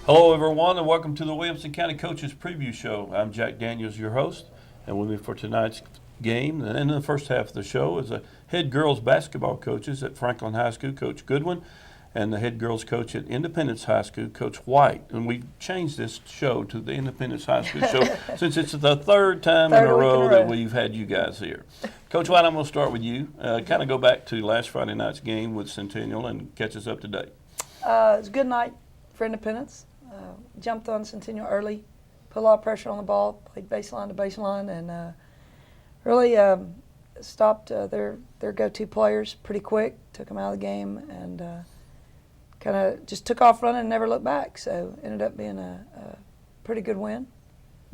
Hello, everyone, and welcome to the Williamson County Coaches Preview Show. I'm Jack Daniels, your host, and with me for tonight's game. And in the first half of the show is the head girls basketball coaches at Franklin High School, Coach Goodwin, and the head girls coach at Independence High School, Coach White. And we changed this show to the Independence High School show since it's the third time in a row that we've had you guys here. Coach White, I'm going to start with you. Kind of go back to last Friday night's game with Centennial and catch us up to date. It was a good night for Independence. Jumped on Centennial early, put a lot of pressure on the ball, played baseline to baseline, and really stopped their go-to players pretty quick, took them out of the game, and kind of just took off running and never looked back. So ended up being a pretty good win.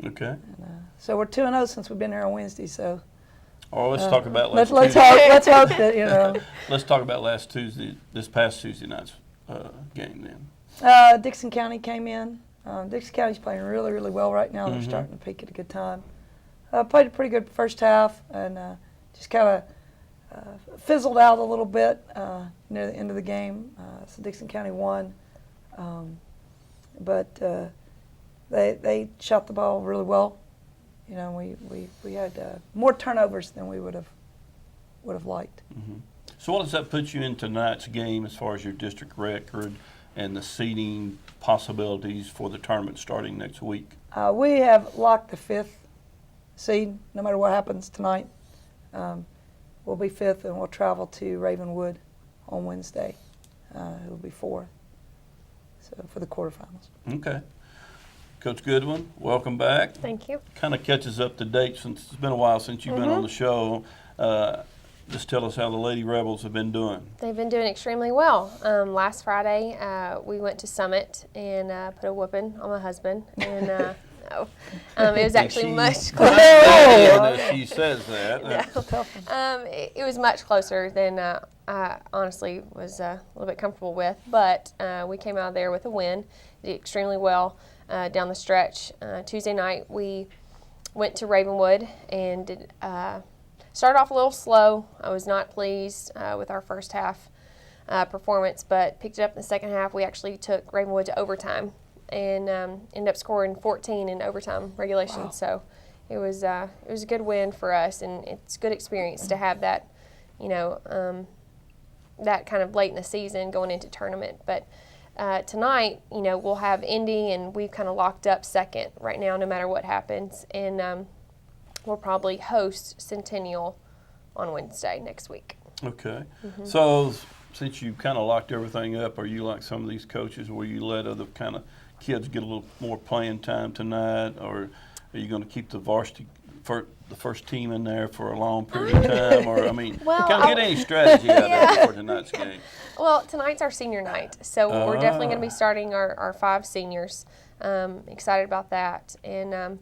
Okay. And, so we're 2-0 since we've been here on Wednesday. So. Let's talk about let's hope that Let's talk about this past Tuesday night's game then. Dixon County came in. Dixon County's playing really, really well right now. They're starting to peak at a good time. Played a pretty good first half and just kind of fizzled out a little bit near the end of the game. So Dixon County won. But they shot the ball really well. You know, we had more turnovers than we would have liked. Mm-hmm. So what does that put you in tonight's game as far as your district record and the seeding possibilities for the tournament starting next week? We have locked the 5th seed. No matter what happens tonight, we'll be 5th, and we'll travel to Ravenwood on Wednesday. It'll be 4th, so for the quarterfinals. Okay. Coach Goodwin, welcome back. Thank you. Kind of catches up to date since it's been a while since you've been on the show. Just tell us how the Lady Rebels have been doing. They've been doing extremely well. Last Friday, we went to Summit and put a whooping on my husband. And it was actually much closer. She says that. It was much closer than I honestly was a little bit comfortable with. But we came out of there with a win. Did extremely well down the stretch. Tuesday night, we went to Ravenwood and did started off a little slow. I was not pleased with our first half performance, but picked it up in the second half. We actually took Ravenwood to overtime and ended up scoring 14 in overtime regulation. Wow. So it was a good win for us, and it's a good experience to have that, that kind of late in the season going into tournament. But tonight, we'll have Indy, and we've kind of locked up second right now no matter what happens. And we'll probably host Centennial on Wednesday next week. Okay. So since you kind of locked everything up, are you like some of these coaches where you let other kind of kids get a little more playing time tonight, or are you going to keep the varsity for the first team in there for a long period of time? Or, I mean, kind of get any strategy out of it for tonight's game? Well, tonight's our senior night, so we're definitely going to be starting our 5 seniors. Excited about that. And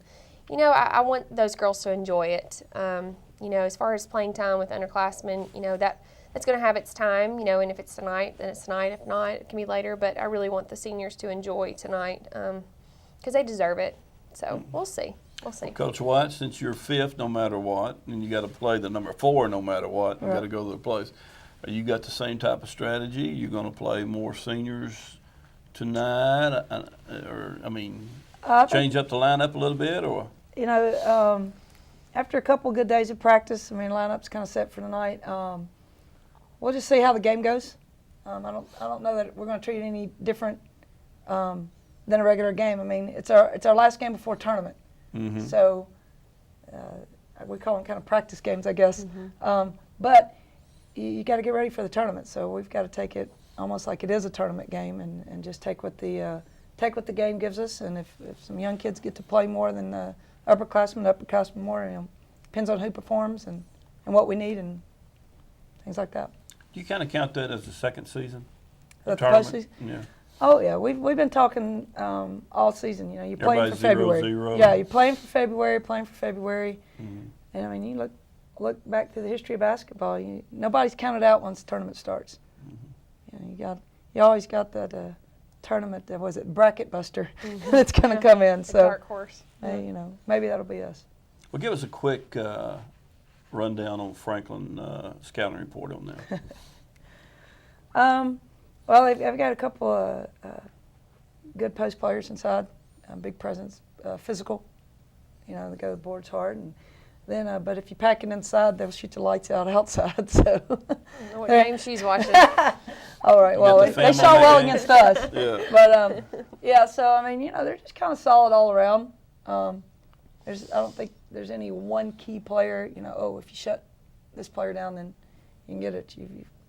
I want those girls to enjoy it. As far as playing time with underclassmen, that's going to have its time, and if it's tonight, then it's tonight. If not, it can be later. But I really want the seniors to enjoy tonight because they deserve it. So we'll see. We'll see. Coach White, since you're 5th no matter what, and you got to play the number 4 no matter what, you got to go to the place. You got the same type of strategy? You're going to play more seniors tonight? Change up the lineup a little bit, or? After a couple good days of practice, lineup's kind of set for tonight. We'll just see how the game goes. I don't know that we're going to treat it any different than a regular game. It's our last game before tournament, so we call them kind of practice games, I guess. But you got to get ready for the tournament, so we've got to take it almost like it is a tournament game, and just take what the game gives us. And if some young kids get to play more than upperclassmen more, depends on who performs and what we need and things like that. Do you kind of count that as the second season? The postseason? Yeah. Oh yeah, we've been talking all season. You're playing for February. 0-0. Yeah, you're playing for February. And you look back through the history of basketball. Nobody's counted out once the tournament starts. You always got that tournament. Was it bracket buster that's going to come in? So dark horse. Maybe that'll be us. Well, give us a quick rundown on Franklin scouting report on that. Well, I've got a couple of good post players inside, big presence, physical. They go to the boards hard, and then but if you pack it inside, they'll shoot the lights out outside. So. I don't know what game she's watching. All right. Well, got the they fam shot on well that game? against us. Yeah. But yeah. So I mean, they're just kind of solid all around. I don't think there's any one key player. If you shut this player down, then you can get it.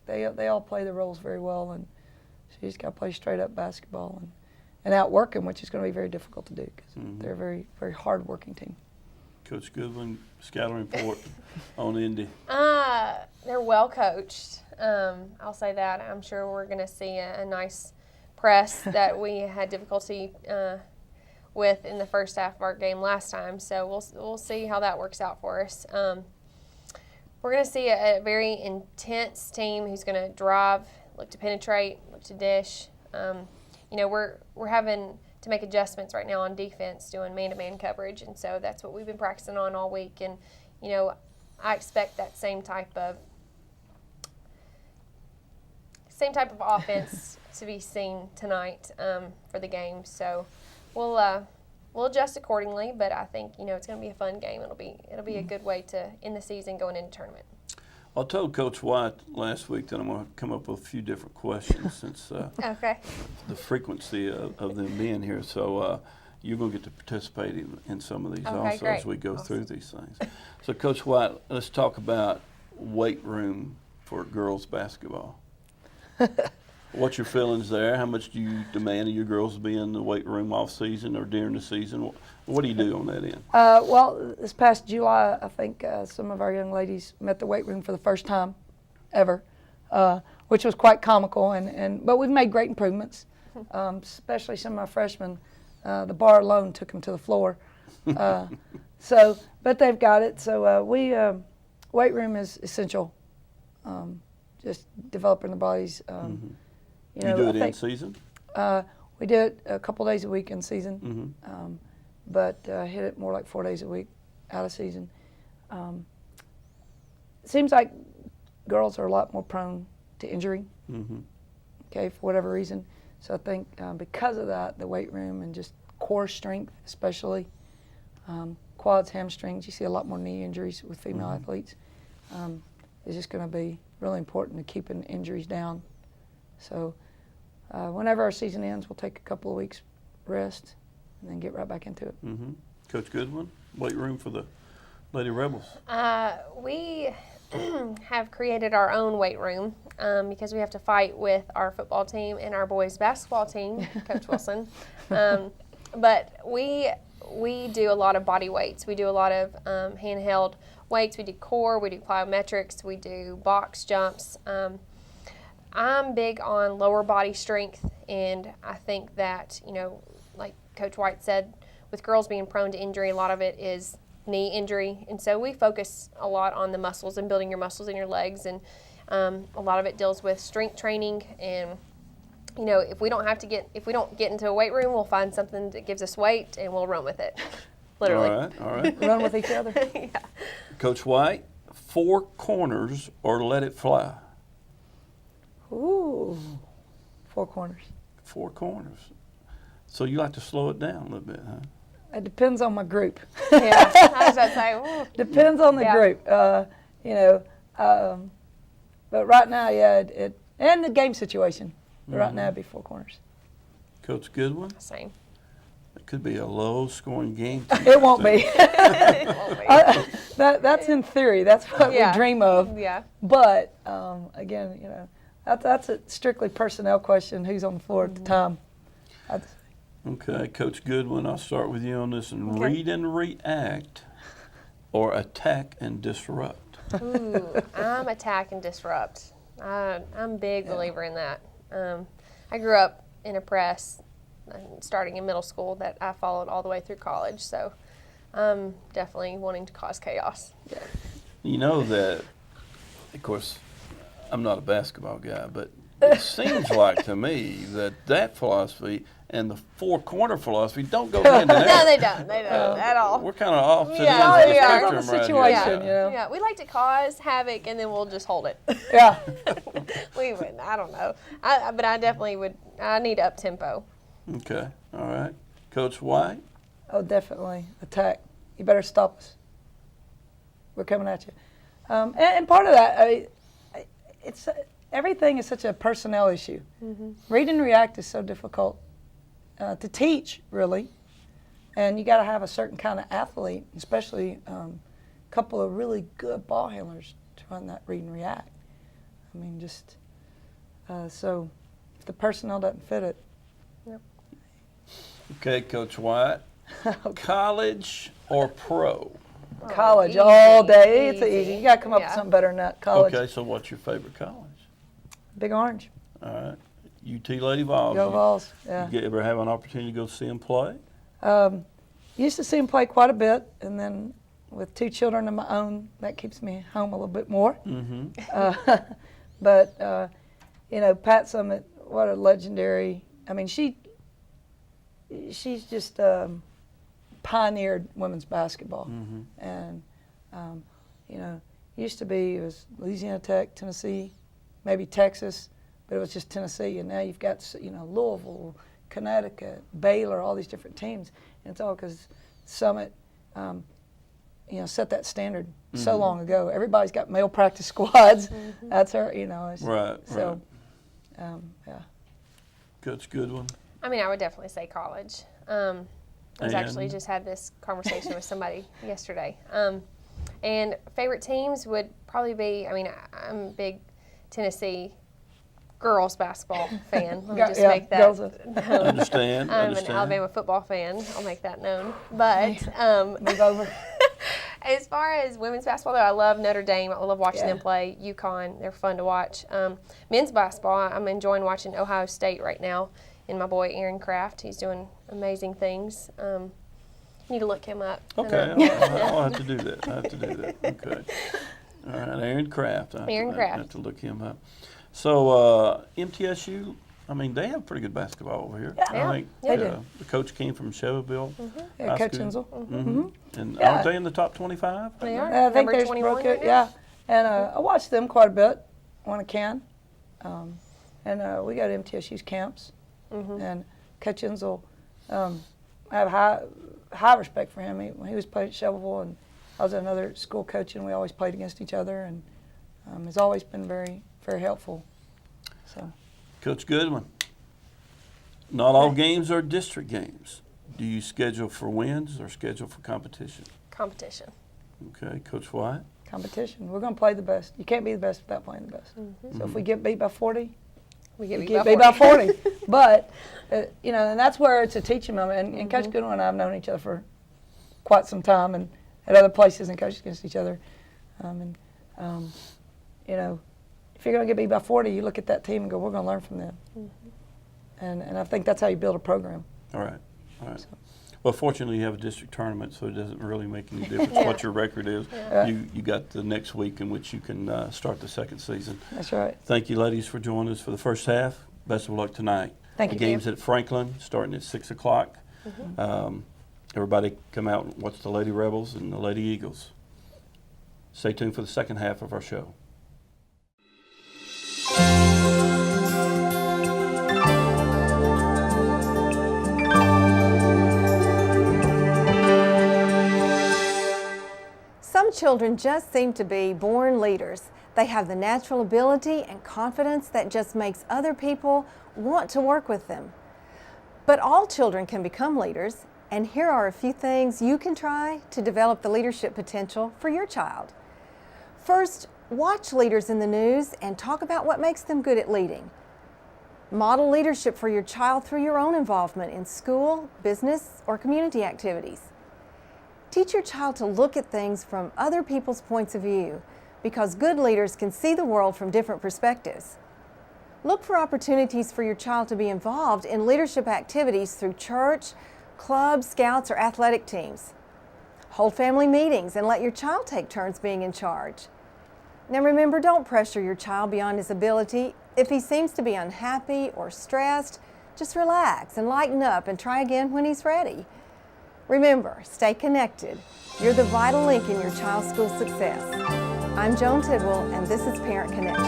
They all play their roles very well, and so you just got to play straight up basketball and outwork them, which is going to be very difficult to do because they're a very, very hard working team. Coach Goodwin, scouting report on Indy. They're well coached. I'll say that. I'm sure we're going to see a nice press that we had difficulty with in the first half of our game last time. So we'll see how that works out for us. We're going to see a very intense team who's going to drive, look to penetrate, look to dish. We're having to make adjustments right now on defense, doing man-to-man coverage, and so that's what we've been practicing on all week. And I expect that same type of offense to be seen tonight for the game. So we'll adjust accordingly, but I think it's going to be a fun game. It'll be a good way to end the season going into tournament. I told Coach White last week that I'm going to come up with a few different questions since Okay. the frequency of them being here. So you're going to get to participate in some of these Okay, also great. as we go through these things. So Coach White, let's talk about weight room for girls basketball. What's your feelings there? How much do you demand of your girls to be in the weight room off season or during the season? What do you do on that end? Well, this past July, I think some of our young ladies met the weight room for the first time ever, which was quite comical. But we've made great improvements, especially some of our freshmen. The bar alone took them to the floor. But they've got it. So weight room is essential. Just developing the bodies. You do it in season? We do it a couple days a week in season, but hit it more like 4 days a week out of season. It seems like girls are a lot more prone to injury, for whatever reason. So I think because of that, the weight room and just core strength especially, quads, hamstrings, you see a lot more knee injuries with female athletes. It's just going to be really important to keeping injuries down. So whenever our season ends, we'll take a couple of weeks rest and then get right back into it. Coach Goodwin, weight room for the Lady Rebels. We have created our own weight room because we have to fight with our football team and our boys basketball team, Coach Wilson. But we do a lot of body weights. We do a lot of handheld weights. We do core. We do plyometrics. We do box jumps. I'm big on lower body strength, and I think that, like Coach White said, with girls being prone to injury, a lot of it is knee injury. And so we focus a lot on the muscles and building your muscles in your legs. And a lot of it deals with strength training. And, if we don't get into a weight room, we'll find something that gives us weight and we'll run with it. Literally. All right. Run with each other. Yeah. Coach White, 4 corners or let it fly? Ooh, 4 corners. 4 corners. So you like to slow it down a little bit, huh? It depends on my group. Yeah. I was about to say, ooh. Depends on the Yeah. group. But right now, and the game situation. But right now, it'd be 4 corners. Coach Goodwin, Same. it could be a low-scoring game. It won't be. It won't be. That's in theory. That's what Yeah. we dream of. Yeah. But again, that's a strictly personnel question. Who's on the floor at the time? Okay, Coach Goodwin, I'll start with you on this one. Okay. Read and react or attack and disrupt? Ooh, I'm attack and disrupt. I'm a big believer in that. I grew up in a press starting in middle school that I followed all the way through college, so I'm definitely wanting to cause chaos. You know that, of course, I'm not a basketball guy, but it seems like to me that philosophy and the 4-corner philosophy don't go hand in hand. No, they don't. They don't at all. We're kind of opposite Yeah, ends of we the are. spectrum On the right situation, here. Yeah, we like to cause havoc and then we'll just hold it. Yeah. We wouldn't. I don't know. But I definitely would. I need up tempo. Okay, all right. Coach White? Oh, definitely. Attack. You better stop us. We're coming at you. And part of that, it's everything is such a personnel issue. Read and react is so difficult to teach, really. And you got to have a certain kind of athlete, especially a couple of really good ball handlers to run that read and react. I mean, just so if the personnel doesn't fit it. Yep. Okay, Coach White. College or pro? College easy, all day. It's easy. You got to come up with Yeah. something better than that. College. Okay, so what's your favorite college? Big Orange. All right. UT Lady Vols. Go Vols. Yeah. You ever have an opportunity to go see them play? Used to see him play quite a bit, and then with 2 children of my own, that keeps me home a little bit more. But you know, Pat Summitt, what a legendary. I mean, she's just pioneered women's basketball, and you know, used to be it was Louisiana Tech, Tennessee, maybe Texas, but it was just Tennessee, and now you've got Louisville, Connecticut, Baylor, all these different teams, and it's all because Summitt, set that standard so long ago. Everybody's got male practice squads. That's her, Right. So, right. Yeah. Coach Goodwin. I mean, I would definitely say college. I was actually And? just had this conversation with somebody yesterday. And favorite teams would probably be, I mean, I'm a big Tennessee girls basketball fan. Let me just make that girls known. Understand. I'm understand. an Alabama football fan. I'll make that known. But Move over. as far as women's basketball, though, I love Notre Dame. I love watching Yeah. them play. UConn, they're fun to watch. Men's basketball, I'm enjoying watching Ohio State right now. And my boy Aaron Kraft, he's doing amazing things. Need to look him up. Okay, I'll have to do that. Okay. All right, Aaron Kraft. Aaron Kraft. I have to look him up. So MTSU, I mean, they have pretty good basketball over here. Yeah. I think They do. the coach came from Shelbyville. Yeah, High Coach School. Insel. And Yeah. aren't they in the top 25? They are. I think Number they 21 broke it. right now. Yeah, and I watch them quite a bit when I can. And we go to MTSU's camps. And Coach Insel, I have high respect for him. When he was playing at Shelbyville, and I was at another school coaching, we always played against each other, and he's always been very, very helpful. So, Coach Goodwin, not all games are district games. Do you schedule for wins or schedule for competition? Competition. Okay, Coach White? competition. We're going to play the best. You can't be the best without playing the best. So if we get beat by 40, We get we beat get by beat by 40. 40. But, and that's where it's a teaching moment. And Coach Goodwin and I have known each other for quite some time and at other places and coached against each other. If you're going to get beat by 40, you look at that team and go, we're going to learn from them. And I think that's how you build a program. All right. Well, fortunately, you have a district tournament, so it doesn't really make any difference what your record is. Yeah. You got the next week in which you can start the second season. That's right. Thank you, ladies, for joining us for the first half. Best of luck tonight. Thank the you. game's at Franklin, starting at 6 o'clock. Everybody come out and watch the Lady Rebels and the Lady Eagles. Stay tuned for the second half of our show. Some children just seem to be born leaders. They have the natural ability and confidence that just makes other people want to work with them. But all children can become leaders, and here are a few things you can try to develop the leadership potential for your child. First, watch leaders in the news and talk about what makes them good at leading. Model leadership for your child through your own involvement in school, business, or community activities. Teach your child to look at things from other people's points of view, because good leaders can see the world from different perspectives. Look for opportunities for your child to be involved in leadership activities through church, clubs, scouts, or athletic teams. Hold family meetings and let your child take turns being in charge. Now remember, don't pressure your child beyond his ability. If he seems to be unhappy or stressed, just relax and lighten up and try again when he's ready. Remember, stay connected. You're the vital link in your child's school success. I'm Joan Tidwell, and this is Parent Connection.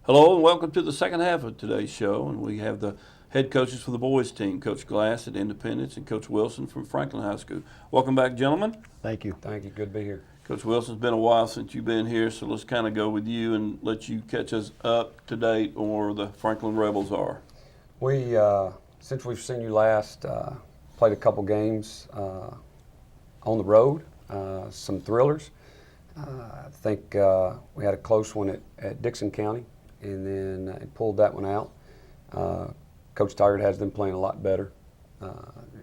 Hello and welcome to the second half of today's show, and we have the head coaches for the boys team, Coach Glass at Independence and Coach Wilson from Franklin High School. Welcome back, gentlemen. Thank you. Thank you. Good to be here. Coach Wilson, it's been a while since you've been here, so let's kind of go with you and let you catch us up to date on where the Franklin Rebels are. We, since we've seen you last, played a couple games on the road, some thrillers. I think we had a close one at Dixon County, and then pulled that one out. Coach Tired has them playing a lot better,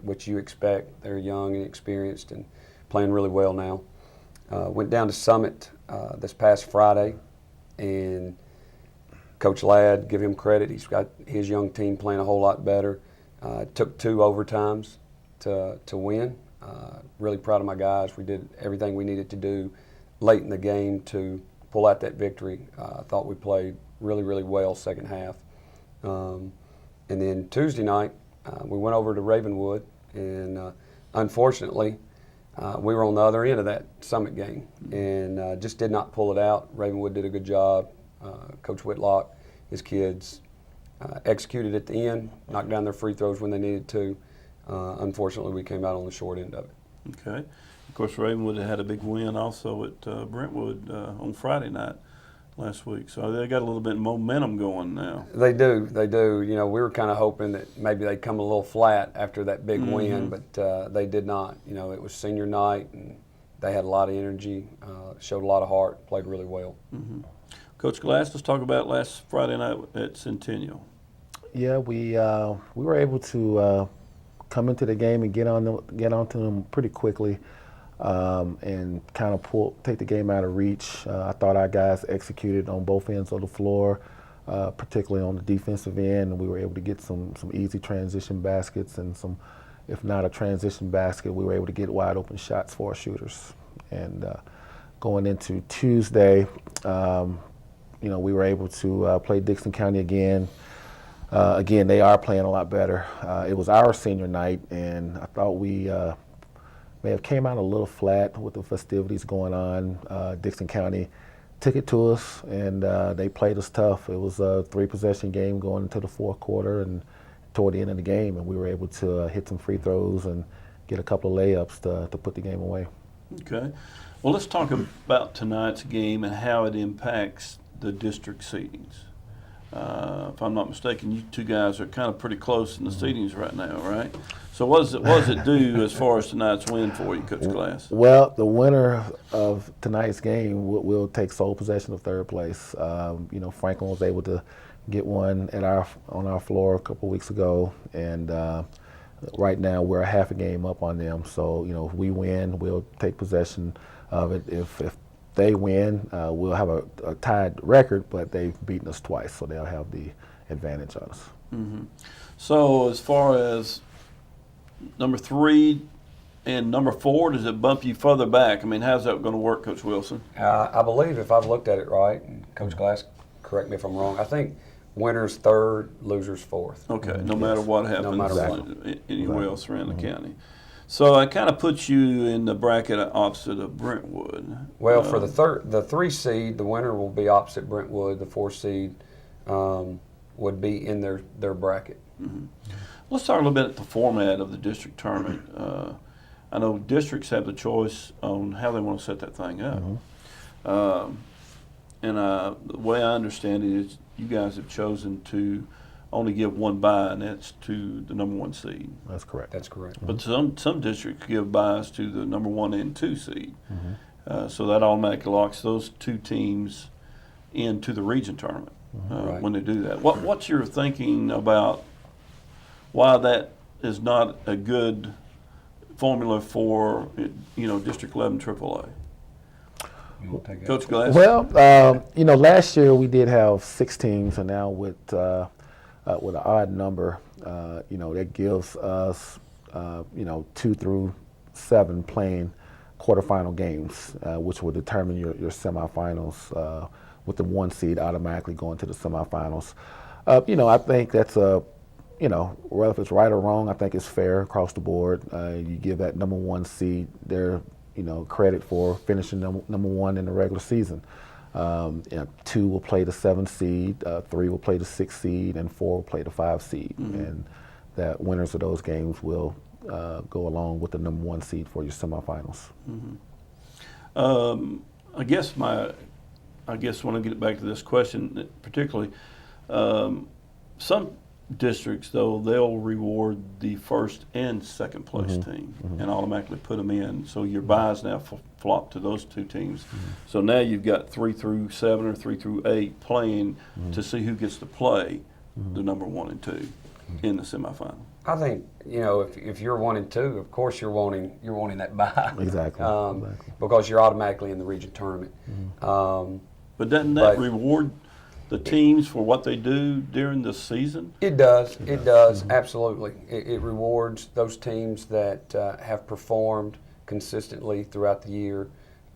which you expect. They're young and experienced and playing really well now. Went down to Summit this past Friday, and Coach Ladd, give him credit, he's got his young team playing a whole lot better. Took 2 overtimes to win. Really proud of my guys. We did everything we needed to do late in the game to pull out that victory. I thought we played really, really well second half. And then Tuesday night, we went over to Ravenwood, and unfortunately, we were on the other end of that Summit game and just did not pull it out. Ravenwood did a good job. Coach Whitlock, his kids, executed at the end, knocked down their free throws when they needed to. Unfortunately, we came out on the short end of it. Okay. Of course, Ravenwood had a big win also at Brentwood on Friday night last week. So they got a little bit of momentum going now. They do. You know, we were kind of hoping that maybe they'd come a little flat after that big win, but they did not. You know, it was senior night, and they had a lot of energy, showed a lot of heart, played really well. Coach Glass, let's talk about last Friday night at Centennial. Yeah, we were able to come into the game and get onto them pretty quickly, and kind of take the game out of reach. I thought our guys executed on both ends of the floor, particularly on the defensive end, and we were able to get some easy transition baskets and some, if not a transition basket, we were able to get wide open shots for our shooters. And going into Tuesday, you know, we were able to play Dixon County again. Again, they are playing a lot better. It was our senior night, and I thought we may have came out a little flat with the festivities going on. Dixon County took it to us, and they played us tough. It was a 3-possession game going into the fourth quarter and toward the end of the game, and we were able to hit some free throws and get a couple of layups to put the game away. Okay. Well, let's talk about tonight's game and how it impacts the district seedings. If I'm not mistaken, you two guys are kind of pretty close in the seedings right now, right? So what does it do as far as tonight's win for you, Coach Glass? Well, the winner of tonight's game will take sole possession of third place. You know, Franklin was able to get one on our floor a couple weeks ago, and right now we're a half a game up on them. So, you know, if we win, we'll take possession of it. If they win, we'll have a tied record, but they've beaten us twice, so they'll have the advantage on us. So as far as number 3 and number 4, does it bump you further back? I mean, how's that going to work, Coach Wilson? I believe, if I've looked at it right, and Coach Glass, correct me if I'm wrong, I think winners third, losers fourth. Okay, no matter what happens No matter what. anywhere else around the county. So it kind of puts you in the bracket opposite of Brentwood. Well, for the 3 seed, the winner will be opposite Brentwood. The 4 seed would be in their bracket. Let's talk a little bit about the format of the district tournament. I know districts have the choice on how they want to set that thing up. And the way I understand it is you guys have chosen to only give one bye, and that's to the number 1 seed. That's correct. That's correct. But some districts give byes to the number 1 and 2 seed. So that automatically locks those 2 teams into the region tournament Right. when they do that. What's your thinking about why that is not a good formula for, you know, District 11 AAA? You want to take that? Coach Glass? Well, you know, last year we did have 6 teams, and now with an odd number, you know, that gives us, you know, 2 through 7 playing quarterfinal games, which will determine your semifinals, with the 1 seed automatically going to the semifinals. You know, I think that's you know, whether if it's right or wrong, I think it's fair across the board. You give that number 1 seed their, you know, credit for finishing number 1 in the regular season. 2 will play the 7th seed, 3 will play the 6th seed, and 4 will play the 5 seed. And that winners of those games will go along with the number 1 seed for your semifinals. I guess when I get back to this question, particularly, some districts though they'll reward the first and second place team and automatically put them in. So your buys now flop to those 2 teams. So now you've got 3 through 7 or 3 through 8 playing to see who gets to play the number 1 and 2 in the semifinal. I think if you're 1 and 2, of course you're wanting that bye. Exactly. Because you're automatically in the region tournament. But doesn't that reward the teams for what they do during the season? It does. It does. Absolutely. It rewards those teams that have performed consistently throughout the year.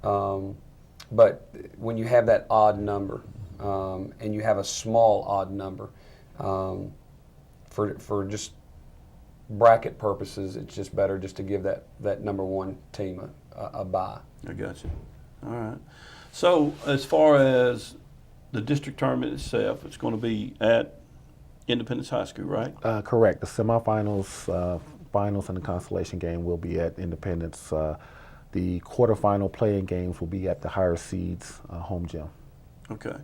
But when you have that odd number, and you have a small odd number, for just bracket purposes, it's just better just to give that number 1 team a bye. I got you. All right. So as far as the district tournament itself, it's going to be at Independence High School, right? Correct. The semifinals, finals, and the consolation game will be at Independence. The quarterfinal playing games will be at the higher seeds home gym. Okay.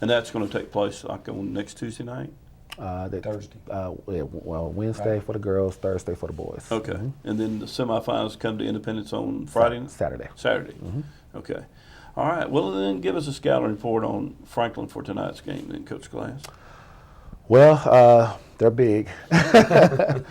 And that's going to take place like on next Tuesday night? Thursday. Wednesday for the girls, Thursday for the boys. Okay. And then the semifinals come to Independence on Friday? Saturday. Saturday. Okay. All right. Well, then give us a scouting report on Franklin for tonight's game then, Coach Glass. Well, they're big. And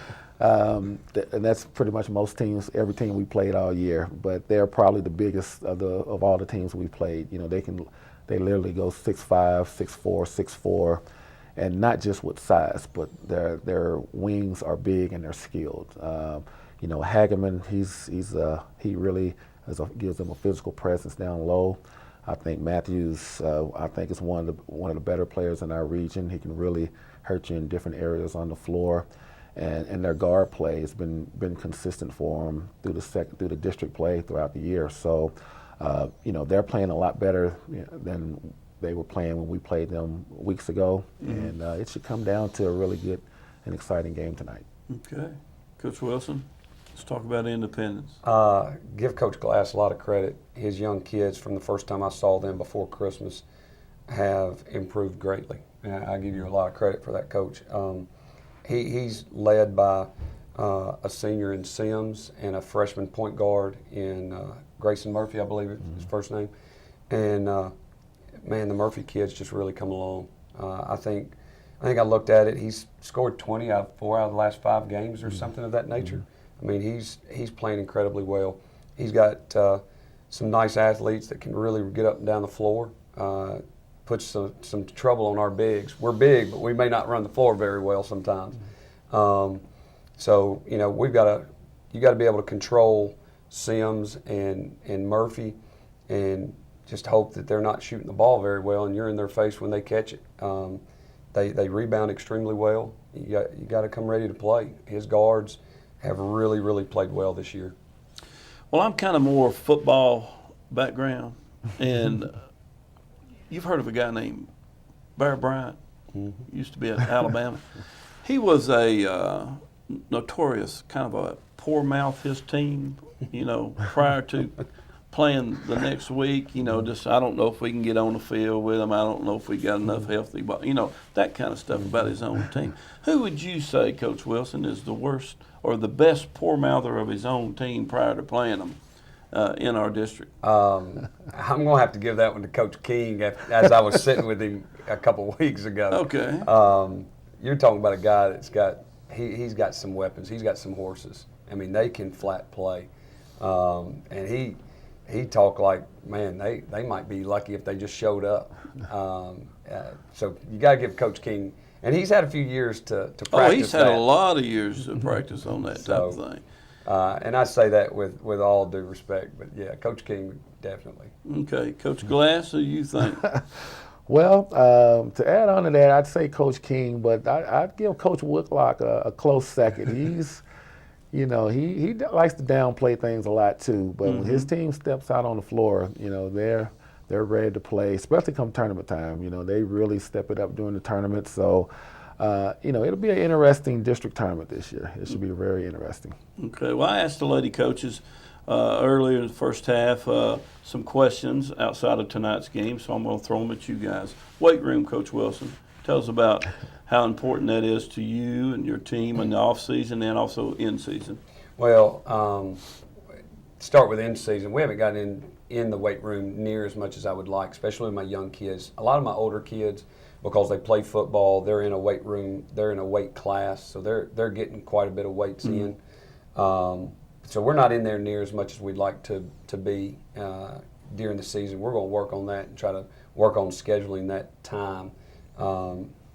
that's pretty much most teams, every team we played all year. But they're probably the biggest of all the teams we played. They literally go 6'5", 6'4", 6'4", and not just with size, but their wings are big and they're skilled. Hageman, he really gives them a physical presence down low. I think Matthews, is one of the better players in our region. He can really hurt you in different areas on the floor, and their guard play has been consistent for them through the district play throughout the year. So, they're playing a lot better than they were playing when we played them weeks ago, and it should come down to a really good and exciting game tonight. Okay. Coach Wilson, let's talk about Independence. Give Coach Glass a lot of credit. His young kids, from the first time I saw them before Christmas, have improved greatly. And I give you a lot of credit for that, Coach. He's led by a senior in Sims and a freshman point guard in Grayson Murphy, I believe is his first name. And man, the Murphy kids just really come along. I think I looked at it. He's scored 4 out of the last 5 games or something of that nature. I mean, he's playing incredibly well. He's got some nice athletes that can really get up and down the floor. Puts some trouble on our bigs. We're big, but we may not run the floor very well sometimes. So you got to be able to control Sims and Murphy, and just hope that they're not shooting the ball very well, and you're in their face when they catch it. They rebound extremely well. You got to come ready to play. His guards have really, really played well this year. Well, I'm kind of more football background, and you've heard of a guy named Bear Bryant. Used to be at Alabama. He was a notorious kind of a poor mouth his team, prior to playing the next week. Just I don't know if we can get on the field with him. I don't know if we got enough healthy, but that kind of stuff about his own team. Who would you say, Coach Wilson, is the worst or the best poor mouther of his own team prior to playing them in our district? I'm going to have to give that one to Coach King as I was sitting with him a couple of weeks ago. Okay. You're talking about a guy that's he's got some weapons. He's got some horses. I mean, they can flat play. And he talked like, man, they might be lucky if they just showed up. So you got to give Coach King, and he's had a few years to practice. Oh, he's had a lot of years to practice on that type of thing. And I say that with all due respect, but yeah, Coach King definitely. Okay, Coach Glass, who do you think? Well, to add on to that, I'd say Coach King, but I'd give Coach Whitlock a close second. He's, he likes to downplay things a lot too. But when his team steps out on the floor, they're ready to play, especially come tournament time. You know, they really step it up during the tournament. So, you know, it'll be an interesting district tournament this year. It should be very interesting. Okay. Well, I asked the lady coaches earlier in the first half some questions outside of tonight's game, so I'm going to throw them at you guys. Weight room, Coach Wilson. Tell us about how important that is to you and your team in the off season and also in season. Well, start with in season. We haven't gotten in the weight room near as much as I would like, especially with my young kids. A lot of my older kids, because they play football, they're in a weight room, they're in a weight class, so they're getting quite a bit of weights in. So we're not in there near as much as we'd like to be during the season. We're going to work on that and try to work on scheduling that time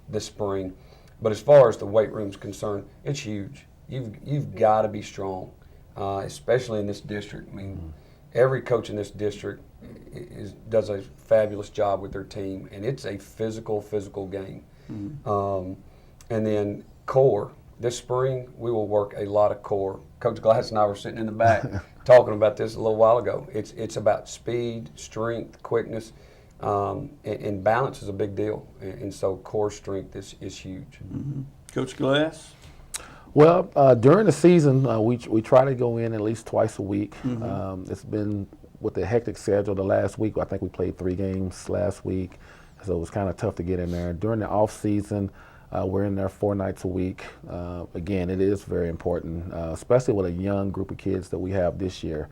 this spring. But as far as the weight room's concerned, it's huge. You've got to be strong, especially in this district. I mean, every coach in this district does a fabulous job with their team, and it's a physical game. And then core. This spring, we will work a lot of core. Coach Glass and I were sitting in the back talking about this a little while ago. It's about speed, strength, quickness, and balance is a big deal. And so core strength is huge. Coach Glass? Well, during the season, we try to go in at least twice a week. It's been with the hectic schedule the last week. I think we played 3 games last week, so it was kind of tough to get in there. During the off season, we're in there 4 nights a week. Again, it is very important, especially with a young group of kids that we have this year.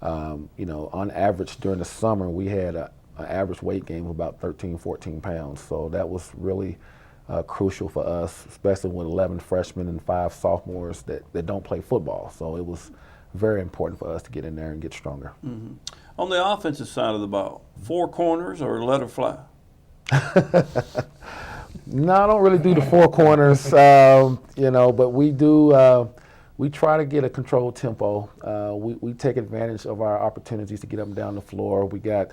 You know, on average during the summer, we had an average weight gain of about 13, 14 pounds. So that was really crucial for us, especially with 11 freshmen and 5 sophomores that don't play football. So it was very important for us to get in there and get stronger. On the offensive side of the ball, 4 corners or let her fly? No, I don't really do the 4 corners, you know, but we do. We try to get a controlled tempo. We take advantage of our opportunities to get up and down the floor. We got,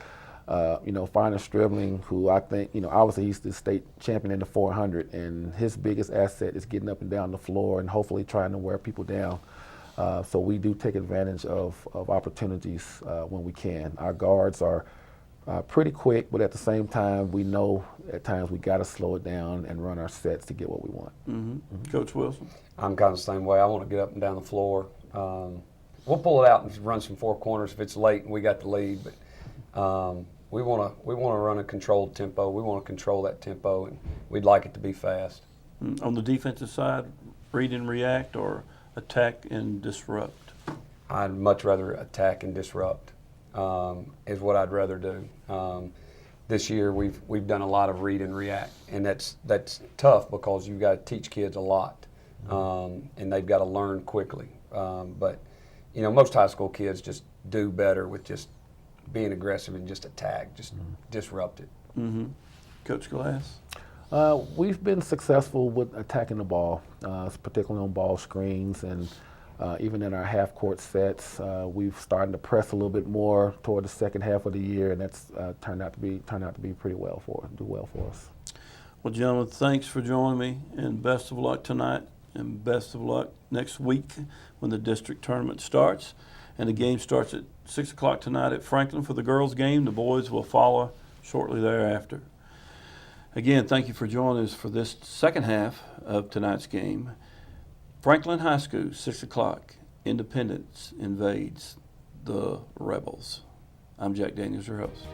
you know, Finer Stribling, who I think, you know, obviously he's the state champion in the 400, and his biggest asset is getting up and down the floor and hopefully trying to wear people down. So we do take advantage of opportunities when we can. Our guards are pretty quick, but at the same time, we know at times we got to slow it down and run our sets to get what we want. Coach Wilson? I'm kind of the same way. I want to get up and down the floor. We'll pull it out and run some 4 corners if it's late and we got the lead, but we want to run a controlled tempo. We want to control that tempo, and we'd like it to be fast. On the defensive side, read and react or attack and disrupt? I'd much rather attack and disrupt. Is what I'd rather do. This year we've done a lot of read and react, and that's tough because you've got to teach kids a lot, and they've got to learn quickly. But you know, most high school kids just do better with just being aggressive and just attack, just disrupt it. Coach Glass? We've been successful with attacking the ball, particularly on ball screens, and even in our half-court sets. We've started to press a little bit more toward the second half of the year, and that's turned out to be pretty well for us. Well, gentlemen, thanks for joining me, and best of luck tonight, and best of luck next week when the district tournament starts. And the game starts at 6 o'clock tonight at Franklin for the girls' game. The boys will follow shortly thereafter. Again, thank you for joining us for this second half of tonight's game. Franklin High School, 6 o'clock. Independence invades the Rebels. I'm Jack Daniels, your host.